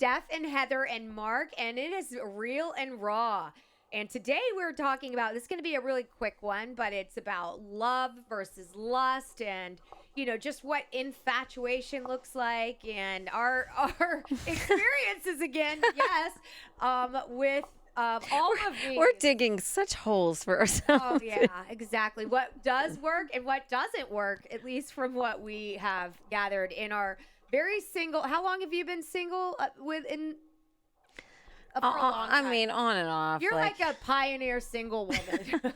Steph and Heather and Mark, and it is real and raw. And today we're talking about, this is going to be a really quick one, but it's about love versus lust and, just what infatuation looks like and our experiences again, yes, with all of these. We're digging such holes for ourselves. Oh, yeah, exactly. What does work and what doesn't work, at least from what we have gathered in our very single. How long have you been single for a long time? I mean, on and off. You're like a pioneer single woman.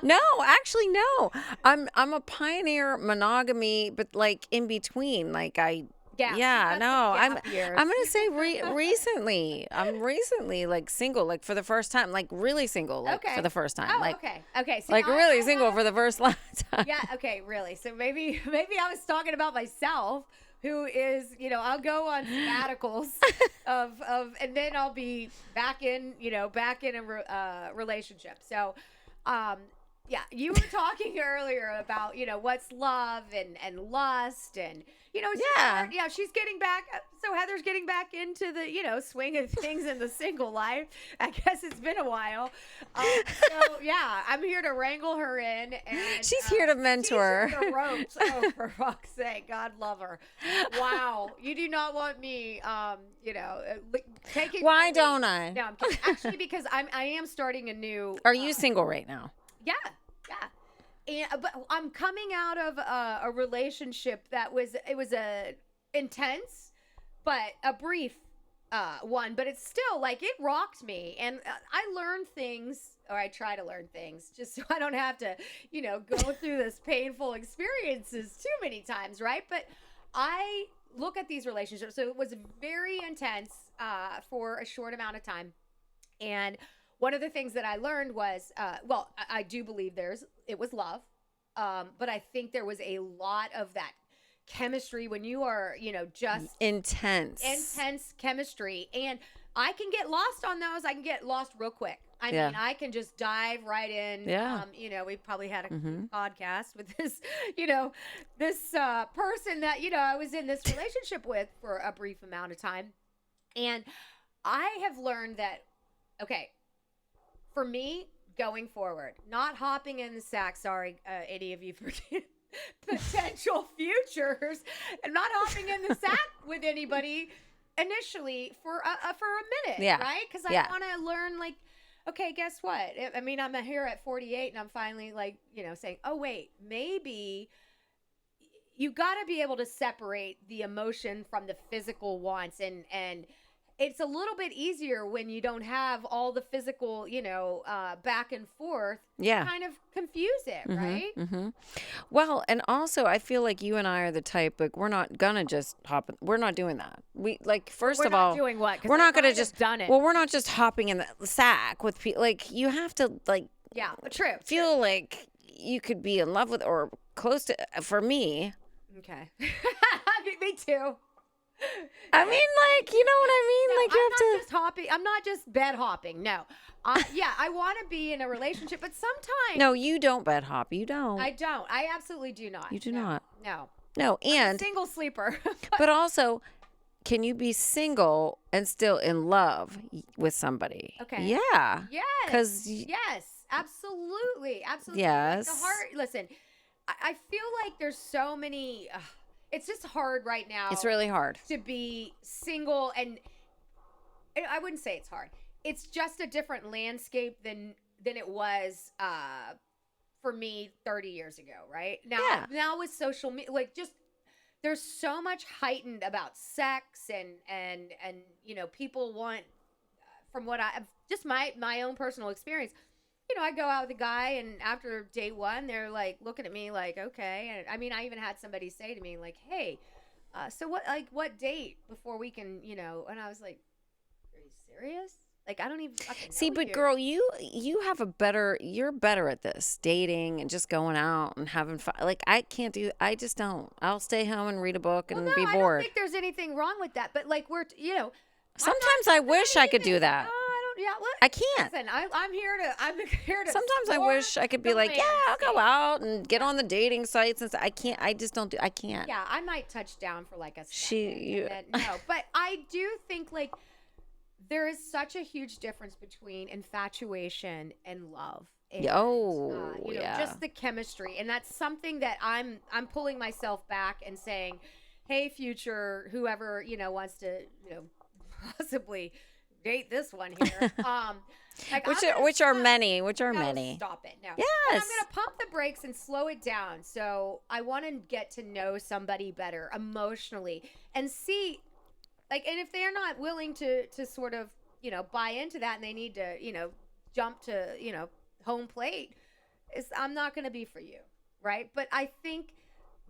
No, actually, no. I'm a pioneer monogamy, but like in between. Like Yeah, no. I'm years. gonna say recently. I'm recently like single, like for the first time, like really single, like for the first time. Oh, like, okay. So like really single for the first time. Yeah. Okay. Really. So maybe I was talking about myself. Who is, I'll go on sabbaticals and then I'll be back in a relationship. So, yeah, you were talking earlier about, what's love and lust and, she's getting back. So Heather's getting back into the, swing of things in the single life. I guess it's been a while. So yeah, I'm here to wrangle her in. And she's here to mentor. She's the ropes. Oh, for fuck's sake. God love her. Wow. You do not want me, taking. Why don't I? No, I'm kidding. Actually, because I am starting a new. Are you single right now? Yeah. But I'm coming out of a relationship that was a intense, but a brief one. But it's still like it rocked me, and I learned things, or I try to learn things, just so I don't have to, go through this painful experiences too many times, right? But I look at these relationships, so it was very intense for a short amount of time, and one of the things that I learned was, I do believe it was love. But I think there was a lot of that chemistry when you are, just intense chemistry. And I can get lost on those. I can get lost real quick. I mean, I can just dive right in. Yeah. We probably had a podcast with this, this person that, I was in this relationship with for a brief amount of time. And I have learned that, okay, for me, going forward, not hopping in the sack. Sorry, any of you for potential futures, and not hopping in the sack with anybody initially for a minute, right? Because I want to learn. Like, okay, guess what? I mean, I'm here at 48, and I'm finally like, saying, oh wait, maybe you got to be able to separate the emotion from the physical wants, and it's a little bit easier when you don't have all the physical, back and forth to kind of confuse it, right? Mm-hmm. Well, and also I feel like you and I are the type, like we're not gonna just hop. We're not doing that. We like first we're of not all, doing what? We're not gonna just done it. Well, we're not just hopping in the sack with people. Like you have to feel like you could be in love with or close to. For me, okay, me too. I mean, like, you know what I mean? No, like, you I'm have not to. just hopping. I'm not just bed hopping. No. I want to be in a relationship, but sometimes. No, you don't bed hop. You don't. I don't. I absolutely do not. You do not. No, and. I'm a single sleeper. But also, can you be single and still in love with somebody? Okay. Yeah. Yes. Because. Yes, absolutely. Absolutely. Yes. Like the heart. Listen, I feel like there's so many. It's just hard right now. It's really hard to be single, and I wouldn't say it's hard. It's just a different landscape than it was for me 30 years ago, right? Now with social media, like just there's so much heightened about sex and people want from what I've just my own personal experience. I go out with a guy, and after day one, they're like looking at me like, okay. And I mean, I even had somebody say to me like, hey, so what date before we can, and I was like, are you serious? Like, I don't even fucking see, know but you. girl, you have you're better at this, dating and just going out and having fun. Like, I just don't. I'll stay home and read a book and be bored. I don't think there's anything wrong with that, but like sometimes I wish I could do that. I can't. Listen, I'm here to. Sometimes I wish I could be like, I'll go out and get on the dating sites and stuff. I can't. I just don't do. I can't. Yeah, I might touch down for like a second. No, but I do think like there is such a huge difference between infatuation and love. And Oh, you know, yeah. just the chemistry. And that's something that I'm pulling myself back and saying, hey, future, whoever, you know, wants to, you know, possibly date this one here. Like Which are many. no, stop it. No. But I'm Yes. going to pump the brakes and slow it down. So I want to get to know somebody better emotionally and see, like, and if they're not willing to sort of, you know, buy into that and they need to, you know, jump to, you know, home plate, I'm not going to be for you. Right. But I think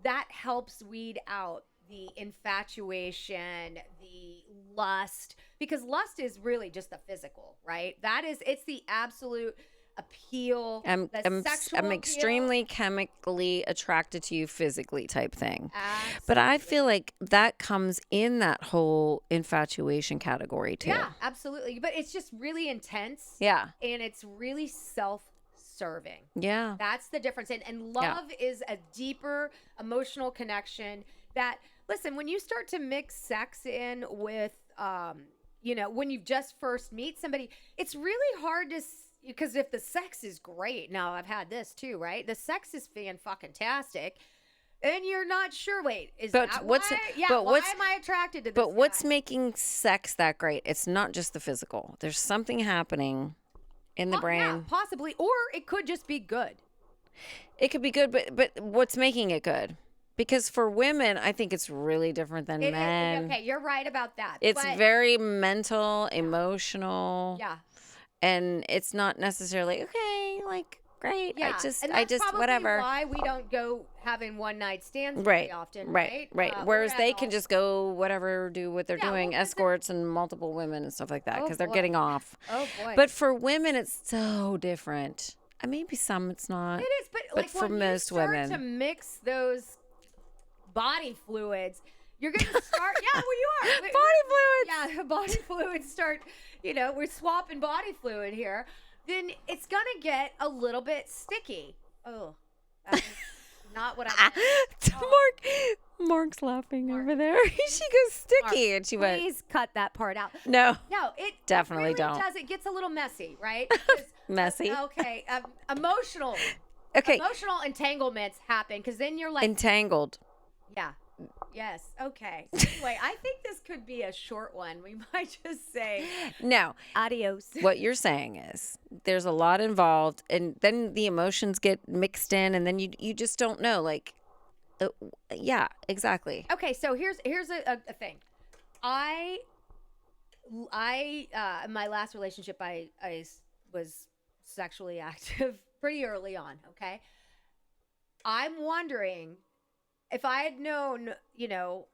that helps weed out the infatuation, the lust, because lust is really just the physical, right? It's the absolute appeal, the sexual I'm appeal. extremely chemically attracted to you physically type thing. Absolutely. But I feel like that comes in that whole infatuation category too. Yeah, absolutely. But it's just really intense. Yeah. And it's really self-serving. Yeah. That's the difference. And love is a deeper emotional connection that, listen, when you start to mix sex in with, you know, when you just first meet somebody, it's really hard to, because if the sex is great, now I've had this too, right? The sex is fan-fucking-tastic. And you're not sure. Wait, is But that what's- why? Yeah, but why what's- am I attracted to this But what's guy? making sex that great? It's not just the physical. There's something happening in the brain. Yeah, possibly, or it could just be good. It could be good, but what's making it good? Because for women, I think it's really different than men. Okay, you're right about that. It's but, very mental, emotional, yeah, and it's not necessarily okay. Like, great. yeah. And I that's just probably whatever. why we don't go having one night stands Right, very often, right. right? Whereas We're they at can all- just go whatever, do what they're Yeah, doing, well, 'cause escorts and multiple women and stuff like that, Oh, because they're boy. getting off. Oh boy, But for women, it's so different. Maybe some it's not. it is. But like for when most you start women. to mix those body fluids, you're gonna start. Yeah, well, you are Body fluids. Yeah, body fluids start. You know, we're swapping body fluid here. Then it's gonna get a little bit sticky. Oh, that's not what I meant. Mark's laughing Mark. over there. She goes sticky, and she went, Please cut that part out. no, No, it Definitely really don't. does. It gets a little messy, right? Because- messy. Okay, emotional Okay, emotional entanglements happen because then you're like, entangled. yeah, yes, okay. Anyway, I think this could be a short one. We might just say No, adios. what you're saying is there's a lot involved, and then the emotions get mixed in, and then you just don't know. Like, yeah, exactly. Okay, so here's a thing. I in my last relationship, I was sexually active pretty early on. Okay, I'm wondering if I had known, you know,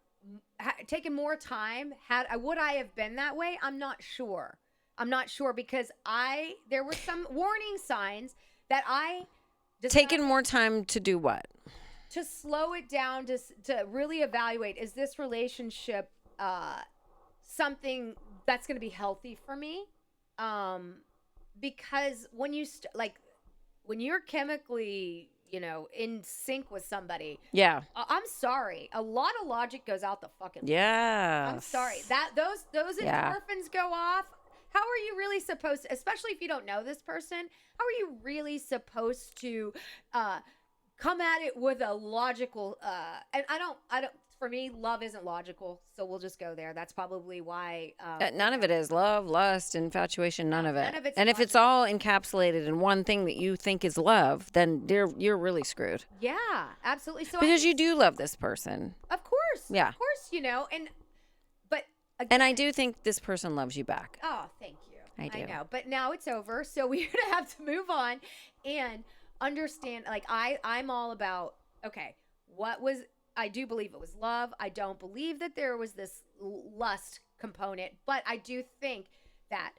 taken more time, would I have been that way? I'm not sure. Because there were some warning signs that I Taking more time to do what? to slow it down, to really evaluate, is this relationship something that's going to be healthy for me? Because when you when you're chemically, you know, in sync with somebody, Yeah. I'm sorry, a lot of logic goes out the fucking. Yeah. I'm sorry that those Yeah. endorphins go off. How are you really supposed to, especially if you don't know this person, how are you really supposed to come at it with a logical and I don't for me, love isn't logical, so we'll just go there. That's probably why None of it is love, lust, infatuation. None of it. none of it's And if it's all encapsulated in one thing that you think is love, then you're really screwed. yeah, absolutely. So Because you do love this person, of course, Yeah. of course, you know, but again, and I do think this person loves you back. oh, thank you. I do. I know, but now it's over, so we're gonna have to move on and understand. Like I'm all about, okay, I do believe it was love. I don't believe that there was this lust component, but I do think that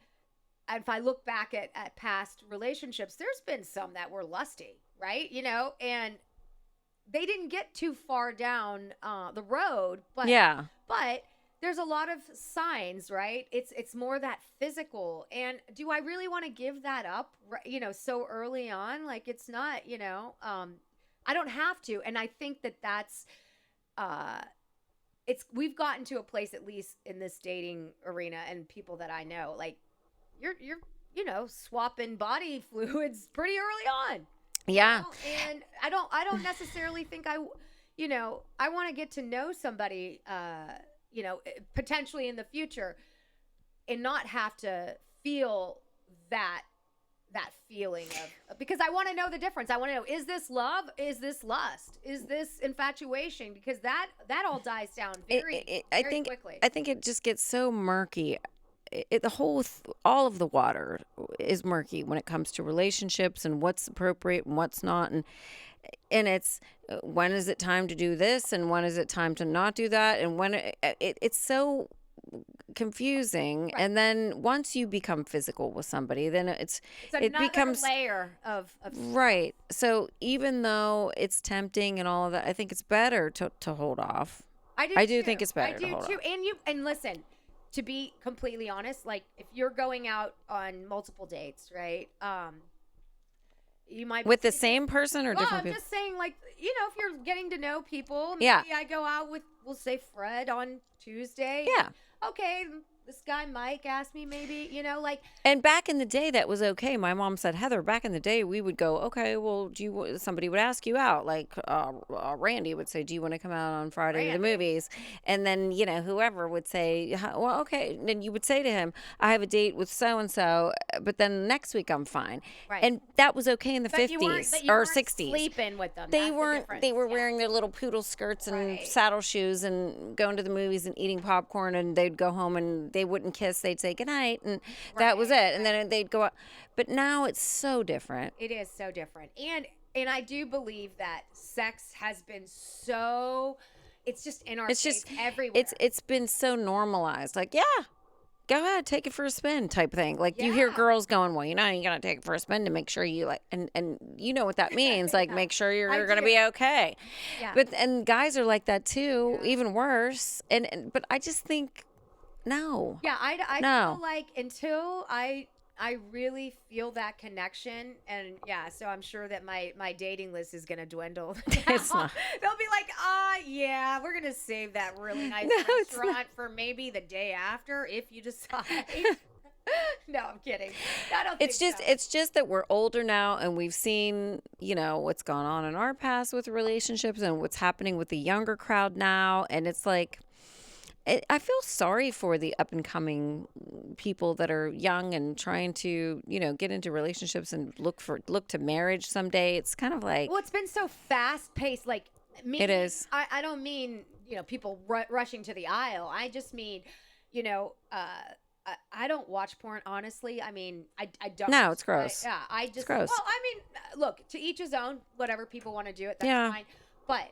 if I look back at past relationships, there's been some that were lusty, right? You know, and they didn't get too far down the road, but Yeah. but there's a lot of signs, right? It's more that physical. And do I really want to give that up, you know, so early on? Like, it's not, you know, I don't have to. And I think that that's we've gotten to a place, at least in this dating arena and people that I know, like you're swapping body fluids pretty early on. Yeah. And I don't necessarily think I want to get to know somebody potentially in the future and not have to feel that feeling of, because I want to know the difference. I want to know, is this love? Is this lust? Is this infatuation? Because that all dies down very quickly. I think it just gets so murky. All of the water is murky when it comes to relationships and what's appropriate and what's not. And it's, when is it time to do this? And when is it time to not do that? And when it's so confusing. Right. And then once you become physical with somebody, then it becomes layer of right. So even though it's tempting and all of that, I think it's better to hold off. I do think it's better to hold off. And listen, to be completely honest, like if you're going out on multiple dates, right? You might with the same person or different people. I'm just saying, like, if you're getting to know people, maybe yeah. I go out with, we'll say, Fred on Tuesday. Yeah. Okay, this guy Mike asked me, maybe, And back in the day, that was okay. My mom said, Heather, back in the day, we would go, okay, well, somebody would ask you out. Like Randy would say, do you want to come out on Friday to the movies? And then, whoever would say, well, okay. And then you would say to him, I have a date with so-and-so, but then next week I'm fine. Right. And that was okay in the 50s or 60s. Sleeping with them. They were wearing their little poodle skirts and saddle shoes and going to the movies and eating popcorn, and they'd go home and they wouldn't kiss. They'd say goodnight, and that was it. And then they'd go out. But now it's so different. It is so different. And I do believe that sex has been so, it's just in our face everywhere. It's been so normalized. Like, yeah, go ahead, take it for a spin type thing. Like you hear girls going, well, you got to take it for a spin to make sure you like, and you know what that means. Like make sure you're going to be okay. Yeah. And guys are like that too, even worse. But I just think, no. Yeah, I feel like until I really feel that connection, and so I'm sure that my dating list is gonna dwindle. It's not. They'll be like, we're gonna save that really nice restaurant for maybe the day after if you decide. No, I'm kidding. I don't think It's just that we're older now, and we've seen, what's gone on in our past with relationships and what's happening with the younger crowd now, and it's like, I feel sorry for the up and coming people that are young and trying to, get into relationships and look to marriage someday. It's kind of like, well, it's been so fast paced. Like it is. I don't mean, people rushing to the aisle. I just mean, I don't watch porn, honestly. I mean, I don't. No, it's gross. I just. It's gross. Well, I mean, look, to each his own. Whatever people want to do it, that's fine. But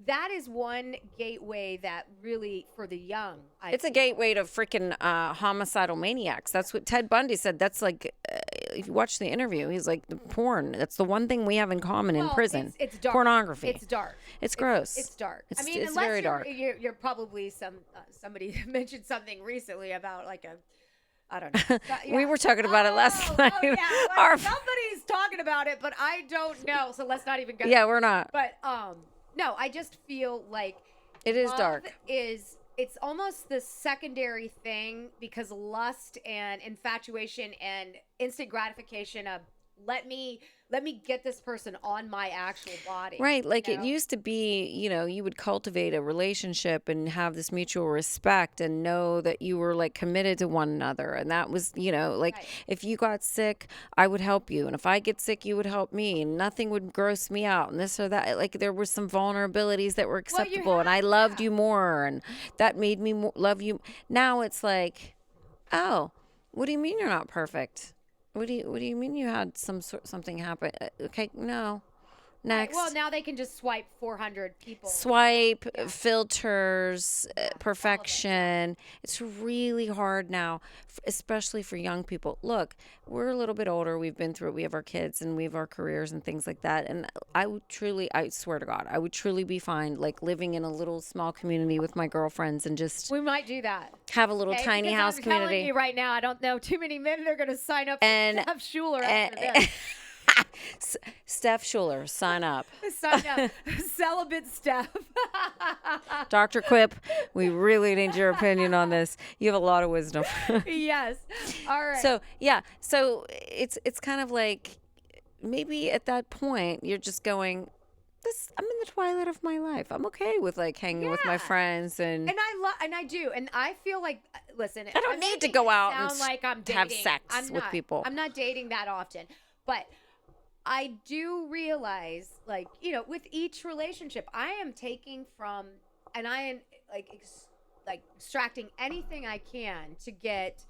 that is one gateway that really, for the young, it's a gateway to freaking homicidal maniacs. That's what Ted Bundy said. That's like, if you watch the interview, he's like, the porn. That's the one thing we have in common in prison. It's dark. Pornography. It's dark. It's gross. It's dark. It's unless very dark. You're probably somebody mentioned something recently about like I don't know. We were talking about it last night. Oh, yeah. Somebody's talking about it, but I don't know. So let's not even go. Yeah, we're not. But no, I just feel like it is dark. It's almost the secondary thing, because lust and infatuation and instant gratification of let me get this person on my actual body. Right. Like it used to be, you would cultivate a relationship and have this mutual respect and know that you were like committed to one another. And that was, like if you got sick, I would help you. And if I get sick, you would help me. And nothing would gross me out. And this or that. Like there were some vulnerabilities that were acceptable. And I loved you more. And that made me love you. Now it's like, oh, what do you mean you're not perfect? What do you mean you had something happen? Okay, no. Next. Right, well, now they can just swipe 400 people. Swipe, filters, perfection. It's really hard now, especially for young people. Look, we're a little bit older. We've been through it. We have our kids and we have our careers and things like that. And I swear to God, I would truly be fine, like living in a little small community with my girlfriends and just. We might do that. Have a little tiny house community. I'm telling you right now, I don't know too many men that are going to sign up for Steph Schuler after this. Steph Schuler, sign up. Sign up. Celibate Steph. Dr. Quip, we really need your opinion on this. You have a lot of wisdom. Yes. All right. So, yeah. So it's kind of like maybe at that point you're just going, I'm in the twilight of my life. I'm okay with like hanging with my Yeah. friends And I do, and I feel like, listen, I don't need to go out and sound like I'm dating. have sex I'm with not. people. I'm not dating that often, but I do realize, like, with each relationship, I am taking from, and I am like extracting anything I can to get,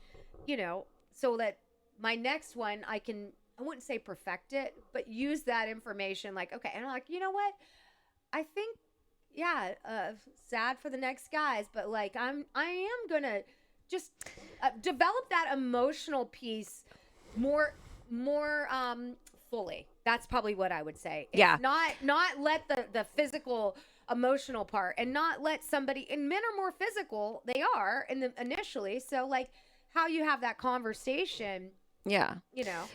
so that my next one I wouldn't say perfect it, but use that information. Like, okay, and I'm like, you know what? I think, yeah, sad for the next guys, but like I am gonna just develop that emotional piece more fully. That's probably what I would say. It's Yeah. not let the physical emotional part, and not let somebody, and men are more physical, they are initially, so like how you have that conversation. Yeah.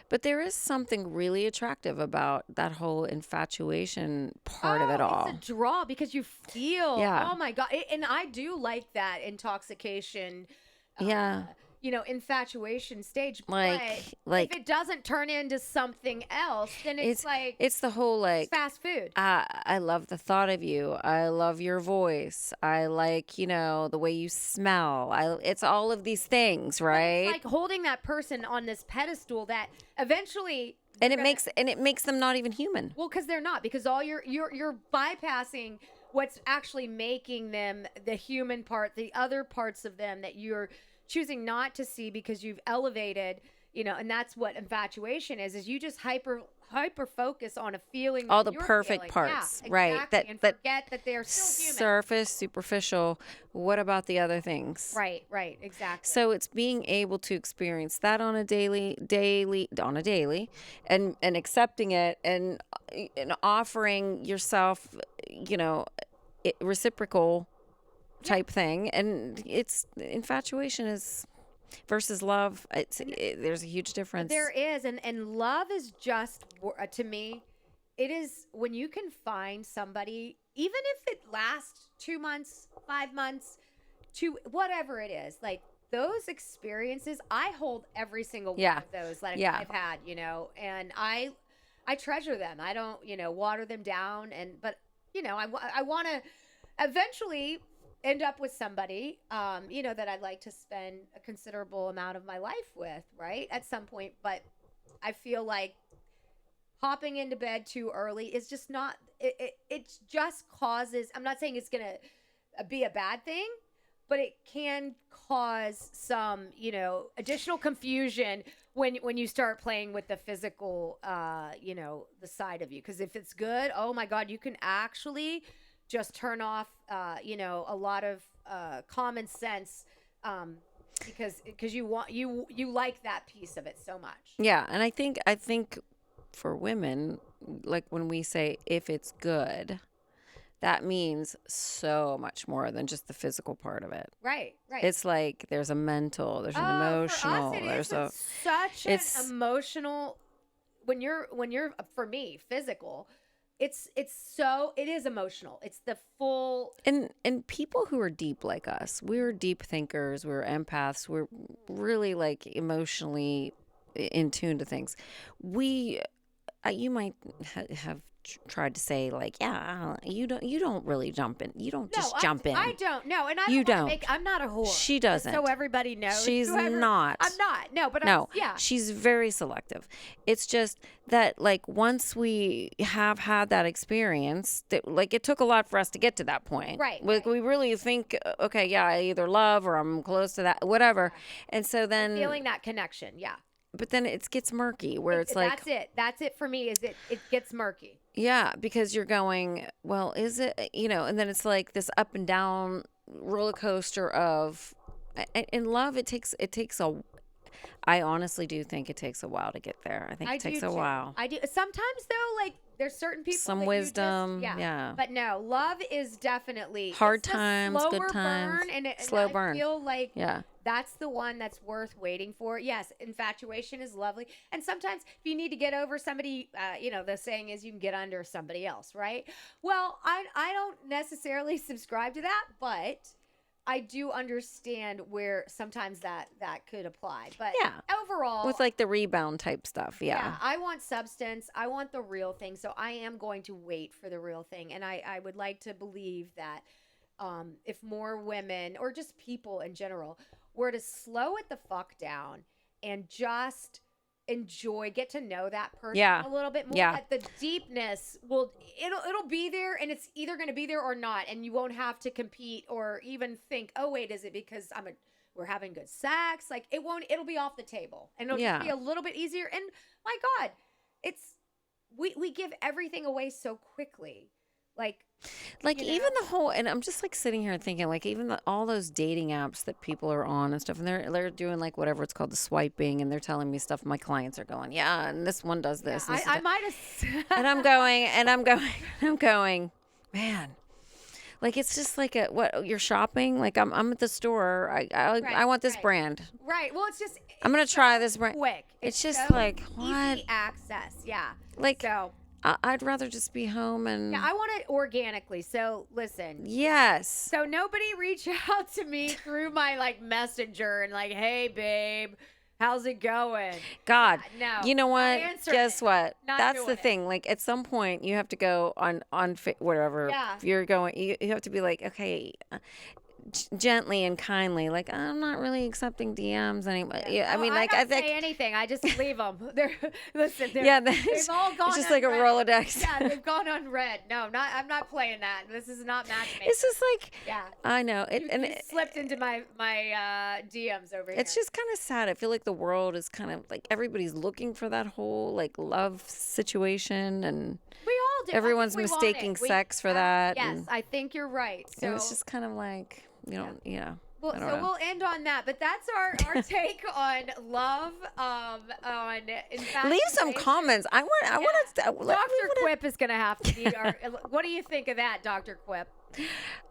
But there is something really attractive about that whole infatuation part of it all. It's a draw because you feel, Yeah. oh my God. And I do like that intoxication, Yeah. infatuation stage. Like if it doesn't turn into something else, then it's like, it's the whole like fast food. I love the thought of you. I love your voice. I like, the way you smell. It's all of these things, right? It's like holding that person on this pedestal that eventually, and it makes them not even human. well, because they're not, because all you're bypassing what's actually making them the human part, the other parts of them that you're choosing not to see because you've elevated, and that's what infatuation is you just hyper focus on a feeling, all that the you're perfect feeling. parts, Yeah, right? exactly. And forget that they're still human. Surface, superficial. What about the other things? Right, exactly. So it's being able to experience that on a daily, and accepting it, and offering yourself, reciprocal type thing. And it's infatuation is versus love. There's a huge difference. There is, and love is just, to me, it is when you can find somebody, even if it lasts 2 months, 5 months, whatever it is, like those experiences, I hold every single one of those that I've had, and I treasure them. I don't, water them down, but I want to eventually end up with somebody, that I'd like to spend a considerable amount of my life with, right, at some point. But I feel like hopping into bed too early is just not, it just causes, I'm not saying it's going to be a bad thing, but it can cause some, additional confusion when you start playing with the physical, the side of you. Because if it's good, oh my God, you can actually just turn off, a lot of common sense, because you like that piece of it so much. Yeah, and I think for women, like when we say if it's good, that means so much more than just the physical part of it. Right. It's like there's a mental, there's an emotional, there's such an emotional. When you're for me, physical. It is emotional. It's the full. And people who are deep like us, we're deep thinkers, we're empaths, we're really like emotionally in tune to things. You might have tried to say like, yeah, you don't really jump in. You don't just jump in. I don't. No, and You don't. I'm not a whore. She doesn't. So everybody knows. She's not. I'm not. No, but no. yeah. She's very selective. It's just that like once we have had that experience, that like it took a lot for us to get to that point. Right. Like we really think, okay, yeah, I either love or I'm close to that, whatever. And so then feeling that connection, yeah. But then it gets murky where it's like that's it for me. Is it gets murky. Yeah, because you're going, well, is it, and then it's like this up and down roller coaster of, in love, I honestly do think it takes a while to get there. I think it takes a while. I do. Sometimes though, like there's certain people. Some wisdom. Yeah. But no, love is definitely hard times, good times, burn, and slow I burn. feel like That's the one that's worth waiting for. Yes, infatuation is lovely. And sometimes if you need to get over somebody, the saying is you can get under somebody else, right? Well, I don't necessarily subscribe to that, but I do understand where sometimes that could apply. But Yeah. overall, With like the rebound type stuff. Yeah. I want substance. I want the real thing. So I am going to wait for the real thing. And I would like to believe that if more women or just people in general were to slow it the fuck down and just get to know that person a little bit more, that the deepness it'll be there, and it's either going to be there or not, and you won't have to compete or even think, oh wait, is it because we're having good sex? Like it'll be off the table, and it'll just be a little bit easier. And my God, we give everything away so quickly. Like even the whole, and I'm just like sitting here thinking, like even all those dating apps that people are on and stuff, and they're doing like whatever it's called, the swiping, and they're telling me stuff. My clients are going, yeah, and this one does this. Yeah, I might have. And I'm going, man. Like it's just like what you're shopping. Like I'm at the store. I want this brand. Right. Well, I'm gonna try this brand. Quick. It's just so like what easy access. Yeah. Like so. I'd rather just be home and. Yeah, I want it organically. So listen. Yes. So nobody reach out to me through my like messenger and like, hey babe, how's it going? God, no. You know what? Guess what? That's the it. thing. Like at some point, you have to go on whatever. Yeah. You're going. You have to be like, okay. Gently and kindly, like I'm not really accepting DMs anymore. Yeah, I mean, like I don't say anything. I just leave them. They've all gone. It's just unread. like a Rolodex. Yeah, they've gone unread. No, I'm not playing that. This is not matchmaking. It's just like, I know it slipped into my DMs over here. It's just kind of sad. I feel like the world is kind of like everybody's looking for that whole like love situation, and we all do. Everyone's mistaking sex for that. Yes, I think you're right. So it's just kind of like. Well, we'll end on that, but that's our take on love. On infatuation. Leave some comments. I want to. Dr. Quip is going to have to be our. What do you think of that, Dr. Quip?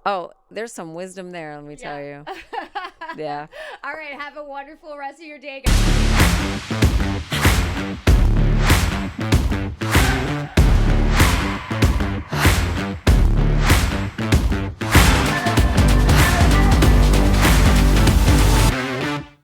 Oh, there's some wisdom there. Let me tell you. Yeah. All right. Have a wonderful rest of your day, guys.